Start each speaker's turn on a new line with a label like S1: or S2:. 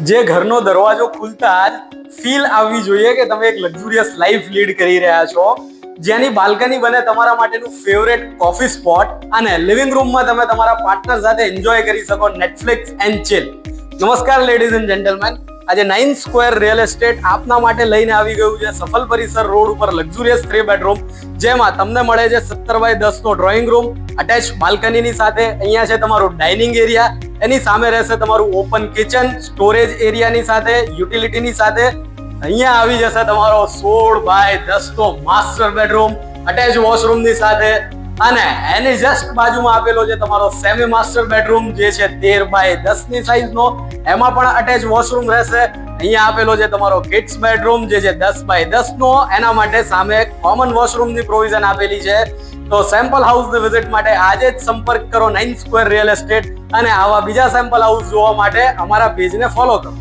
S1: જે ઘરનો દરવાજો ખુલતા જ ફીલ આવવી જોઈએ કે તમે એક લક્ઝુરિયસ લાઈફ લીડ કરી રહ્યા છો, જેની બાલ્કની બને તમારા માટેનું ફેવરેટ કોફી સ્પોટ અને લિવિંગ રૂમમાં તમે તમારા પાર્ટનર સાથે એન્જોય કરી શકો નેટફ્લિક્સ એન્ડ ચિલ. નમસ્કાર લેડીઝ એન્ડ જેન્ટલમેન, આજે 9 સ્ક્વેર રિયલ એસ્ટેટ આપના માટે લઈને આવી ગયું છે સફલ પરિસર રોડ ઉપર લક્ઝુરિયસ 3 બેડરૂમ, જેમાં તમને મળે છે 17x10 નો ડ્રોઈંગ રૂમ, અટેચ બાલ્કનીની સાથે અહીંયા છે તમારો ડાઇનિંગ એરિયા, એની સામે રહેશે તમારું ઓપન કિચન, સ્ટોરેજ એરિયાની સાથે યુટિલિટીની સાથે અહીંયા આવી જશે તમારો 16x10 નો માસ્ટર બેડરૂમ અટેચ વોશરૂમની સાથે, અને એની જસ્ટ બાજુમાં આપેલો છે તમારો સેમી માસ્ટર બેડરૂમ જે છે 13x10 ની સાઈઝનો, એમાં પણ અટેચ વોશરૂમ રહેશે. અહીંયા આપેલો છે તમારો કિડ્સ બેડરૂમ જે છે 10x10 નો, એના માટે સામે કોમન વોશરૂમની પ્રોવિઝન આપેલી છે. તો સેમ્પલ હાઉસની વિઝિટ માટે આજે જ સંપર્ક કરો 9 સ્ક્વેર રિયલ એસ્ટેટ, અને આવા બીજા સેમ્પલ હાઉસ જોવા માટે અમારા પેજને ફોલો કરો.